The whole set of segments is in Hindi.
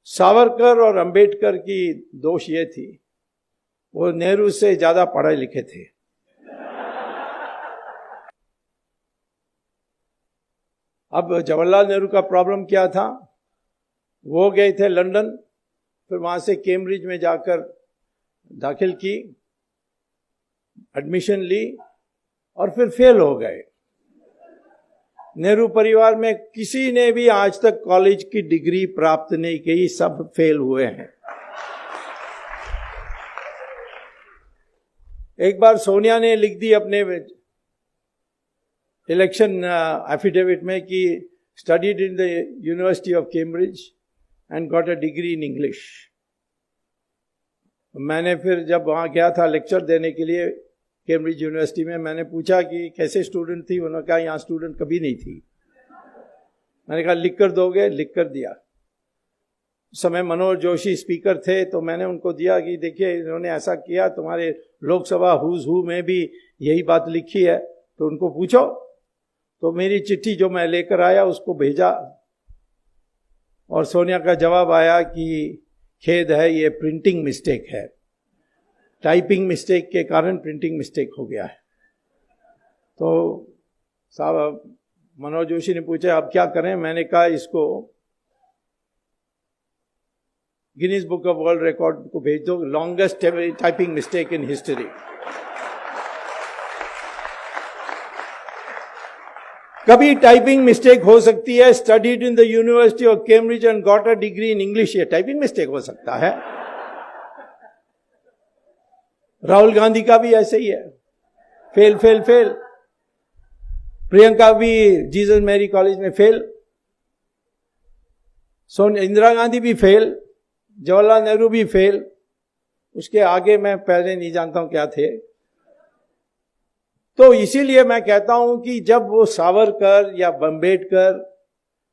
सावरकर और अंबेडकर की दोष ये थी, वो नेहरू से ज्यादा पढ़े लिखे थे। अब जवाहरलाल नेहरू का प्रॉब्लम क्या था, वो गए थे लंदन, फिर वहां से कैम्ब्रिज में जाकर दाखिल की, एडमिशन ली और फिर फेल हो गए। नेहरू परिवार में किसी ने भी आज तक कॉलेज की डिग्री प्राप्त नहीं की, सब फेल हुए हैं। एक बार सोनिया ने लिख दी अपने इलेक्शन एफिडेविट में कि studied in the university of Cambridge and got a degree in English. मैंने फिर जब वहां गया था लेक्चर देने के लिए कैम्ब्रिज यूनिवर्सिटी में, मैंने पूछा कि कैसे स्टूडेंट थी, उन्होंने कहा यहाँ स्टूडेंट कभी नहीं थी। मैंने कहा लिख कर दोगे, लिख कर दिया। उस समय मनोहर जोशी स्पीकर थे, तो मैंने उनको दिया कि देखिए इन्होंने ऐसा किया, तुम्हारे लोकसभा हुज हू में भी यही बात लिखी है, तो उनको पूछो। तो मेरी चिट्ठी जो मैं लेकर आया उसको भेजा और सोनिया का जवाब आया कि खेद है, ये प्रिंटिंग मिस्टेक है, टाइपिंग मिस्टेक के कारण प्रिंटिंग मिस्टेक हो गया है। तो साहब मनोज जोशी ने पूछा अब क्या करें, मैंने कहा इसको Guinness book of world record को भेज दो, longest typing mistake in history. कभी टाइपिंग मिस्टेक हो सकती है, studied in the university of Cambridge and got a degree in English, ये टाइपिंग मिस्टेक हो सकता है। राहुल गांधी का भी ऐसे ही है, फेल फेल फेल। प्रियंका भी जीसस मैरी कॉलेज में फेल, इंदिरा गांधी भी फेल, जवाहरलाल नेहरू भी फेल। उसके आगे मैं पहले नहीं जानता हूं क्या थे। तो इसीलिए मैं कहता हूं कि जब वो सावरकर या अंबेडकर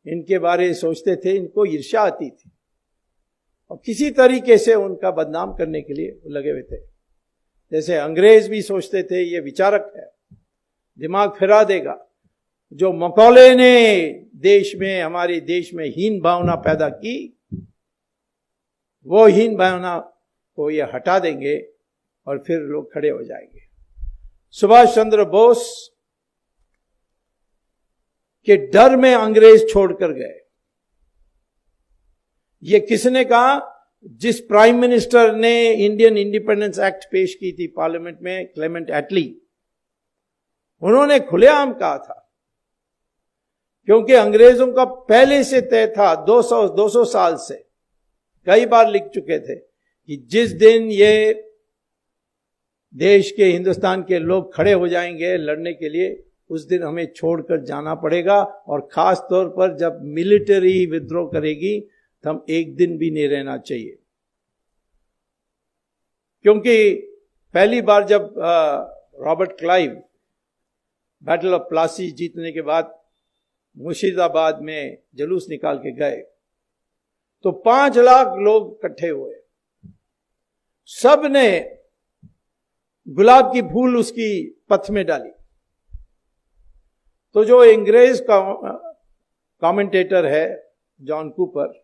इनके बारे में सोचते थे, इनको ईर्ष्या आती थी और किसी तरीके से उनका बदनाम करने के लिए लगे हुए थे। जैसे अंग्रेज भी सोचते थे ये विचारक है, दिमाग फिरा देगा। जो मकौले ने देश में, हमारे देश में हीन भावना पैदा की, वो हीन भावना को ये हटा देंगे और फिर लोग खड़े हो जाएंगे। सुभाष चंद्र बोस के डर में अंग्रेज छोड़कर गए। ये किसने कहा? जिस प्राइम मिनिस्टर ने इंडियन इंडिपेंडेंस एक्ट पेश की थी पार्लियामेंट में, क्लेमेंट एटली, उन्होंने खुलेआम कहा था, क्योंकि अंग्रेजों का पहले से तय था, 200 साल से कई बार लिख चुके थे कि जिस दिन ये देश के, हिंदुस्तान के लोग खड़े हो जाएंगे लड़ने के लिए, उस दिन हमें छोड़कर जाना पड़ेगा। और खास तौर पर जब मिलिट्री विद्रोह करेगी तो हम एक दिन भी नहीं रहना चाहिए। क्योंकि पहली बार जब Robert Clive battle of Plassey जीतने के बाद मुर्शिदाबाद में जुलूस निकाल के गए, तो 5 लाख लोग इकट्ठे हुए, सब ने गुलाब की फूल उसकी पथ में डाली। तो जो अंग्रेज का कमेंटेटर है जॉन कूपर,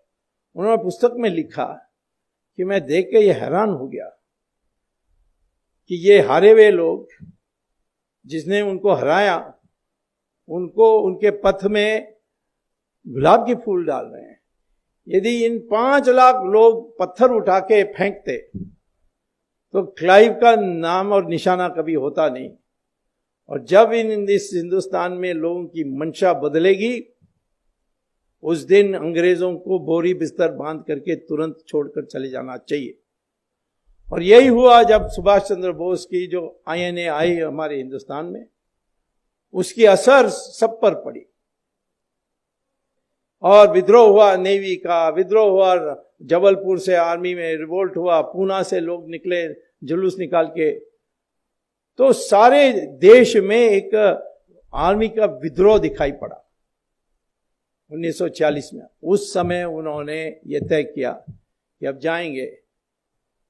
उन्होंने पुस्तक में लिखा कि मैं देख के ये हैरान हो गया कि ये हारे हुए लोग, जिसने उनको हराया, उनको उनके पथ में गुलाब की फूल डाल रहे हैं। यदि इन 5 लाख लोग पत्थर उठा के फेंकते तो क्लाइव का नाम और निशाना कभी होता नहीं। और जब इस हिंदुस्तान में लोगों की मंशा बदलेगी, उस दिन अंग्रेजों को बोरी बिस्तर बांध करके तुरंत छोड़कर चले जाना चाहिए। और यही हुआ जब सुभाष चंद्र बोस की जो INA आई हमारे हिंदुस्तान में, उसकी असर सब पर पड़ी और विद्रोह हुआ, नेवी का विद्रोह हुआ, जबलपुर से आर्मी में रिवोल्ट हुआ, पूना से लोग निकले जुलूस निकाल के। तो सारे देश में एक आर्मी का विद्रोह दिखाई पड़ा 1940 में। उस समय उन्होंने ये तय किया कि अब जाएंगे,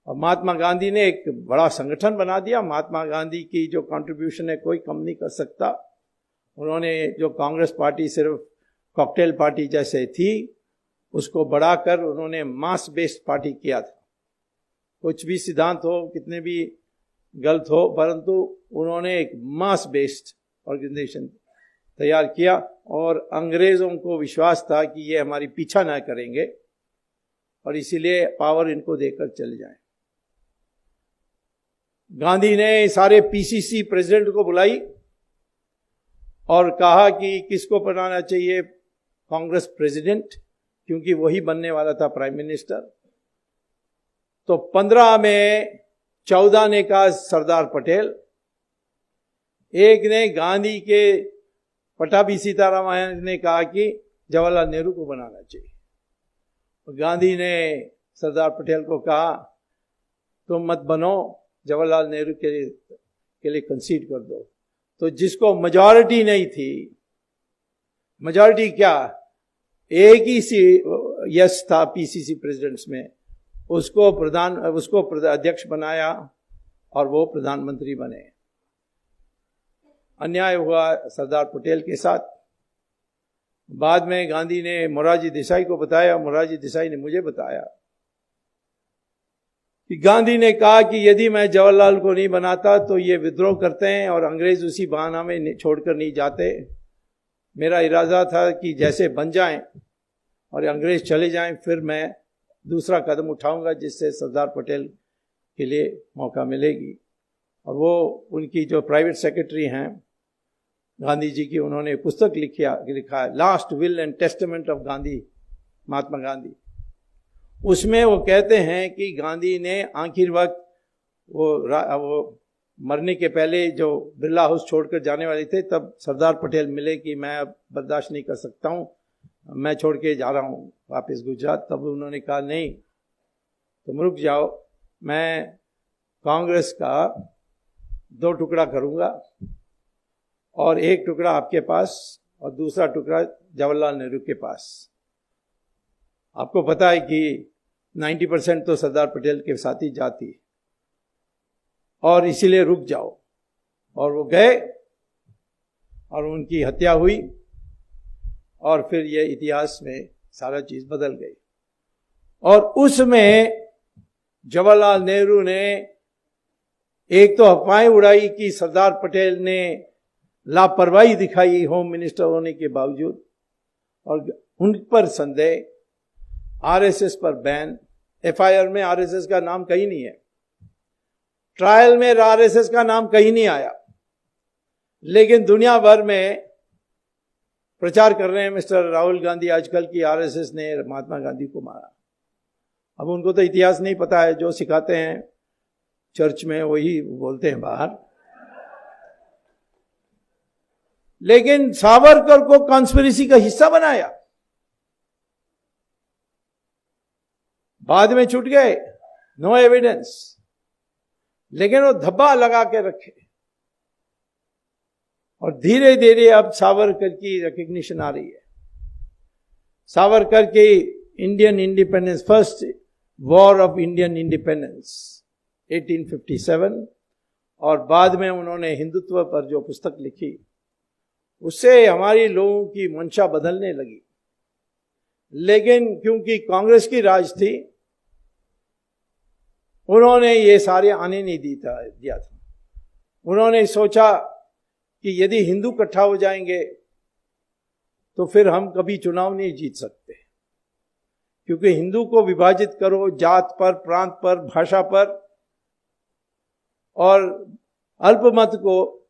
और महात्मा गांधी ने एक बड़ा संगठन बना दिया। महात्मा गांधी की जो कंट्रीब्यूशन है कोई कम नहीं कर सकता। उन्होंने जो कांग्रेस पार्टी सिर्फ कॉकटेल पार्टी जैसे थी, उसको बढ़ाकर उन्होंने मास बेस्ड पार्टी किया था। कुछ भी सिद्धांत हो, कितने भी गलत हो, परंतु उन्होंने एक मास बेस्ड ऑर्गेनाइजेशन तैयार किया और अंग्रेजों को विश्वास था कि ये हमारी पीछा ना करेंगे और इसीलिए पावर इनको देकर चले जाएं। गांधी ने सारे पीसीसी प्रेसिडेंट को बुलाई और कहा कि किसको बनाना चाहिए कांग्रेस प्रेसिडेंट, क्योंकि वही बनने वाला था प्राइम मिनिस्टर। तो 15 में 14 ने कहा सरदार पटेल, एक ने गांधी के पटाभी सीतारामन ने कहा कि जवाहरलाल नेहरू को बनाना चाहिए। गांधी ने सरदार पटेल को कहा तुम मत बनो, जवाहरलाल नेहरू के लिए कंसीड कर दो। तो जिसको मेजॉरिटी नहीं थी, मेजॉरिटी क्या, एक ही यस था पीसीसी प्रेसिडेंट्स में, उसको अध्यक्ष बनाया और वो प्रधानमंत्री बने। अन्याय हुआ सरदार पटेल के साथ। बाद में गांधी ने मोरारजी देसाई को बताया, मोरारजी देसाई ने मुझे बताया कि गांधी ने कहा कि यदि मैं जवाहरलाल को नहीं बनाता तो ये विद्रोह करते हैं और अंग्रेज उसी बहाना में छोड़कर नहीं जाते। मेरा इरादा था कि जैसे बन जाएं और अंग्रेज चले जाएं, फिर मैं दूसरा कदम उठाऊंगा जिससे सरदार पटेल के लिए मौका मिलेगी। और वो उनकी जो प्राइवेट सेक्रेटरी हैं गांधी जी की, उन्होंने पुस्तक लिखा है last will and testament of Gandhi, Mahatma Gandhi. उसमें वो कहते हैं कि गांधी ने आखिर वक्त वो मरने के पहले जो बिरला हाउस छोड़कर जाने वाले थे, तब सरदार पटेल मिले कि मैं अब बर्दाश्त नहीं कर सकता हूँ, मैं छोड़ के जा रहा हूँ वापस गुजरात। तब उन्होंने कहा नहीं, तुम रुक जाओ, मैं कांग्रेस का 2 टुकड़ा करूँगा और एक टुकड़ा आपके पास और दूसरा टुकड़ा जवाहरलाल नेहरू के पास। आपको पता है कि 90% तो सरदार पटेल के साथ ही जाती, और इसीलिए रुक जाओ। और वो गए और उनकी हत्या हुई और फिर ये इतिहास में सारा चीज बदल गई। और उसमें जवाहरलाल नेहरू ने एक तो अफवाहें उड़ाई कि सरदार पटेल ने लापरवाही दिखाई होम मिनिस्टर होने के बावजूद, और उन पर संदेह, आरएसएस पर बैन। एफआईआर में आरएसएस का नाम कहीं नहीं है, ट्रायल में आरएसएस का नाम कहीं नहीं आया, लेकिन दुनिया भर में प्रचार कर रहे हैं मिस्टर राहुल गांधी आजकल की आरएसएस ने महात्मा गांधी को मारा। अब उनको तो इतिहास नहीं पता है, जो सिखाते हैं चर्च में वही बोलते हैं बाहर। लेकिन सावरकर को कॉन्स्पिरेसी का हिस्सा बनाया, बाद में छूट गए, नो एविडेंस, लेकिन वो धब्बा लगा के रखे। और धीरे धीरे अब सावरकर की रिकग्निशन आ रही है। सावरकर की Indian independence, first war of Indian independence 1857, और बाद में उन्होंने हिंदुत्व पर जो पुस्तक लिखी, उससे हमारी लोगों की मंशा बदलने लगी। लेकिन क्योंकि कांग्रेस की राज थी, उन्होंने ये सारे आने नहीं दिया था। उन्होंने सोचा कि यदि हिंदू इकट्ठा हो जाएंगे तो फिर हम कभी चुनाव नहीं जीत सकते, क्योंकि हिंदू को विभाजित करो जात पर, प्रांत पर, भाषा पर, और अल्पमत को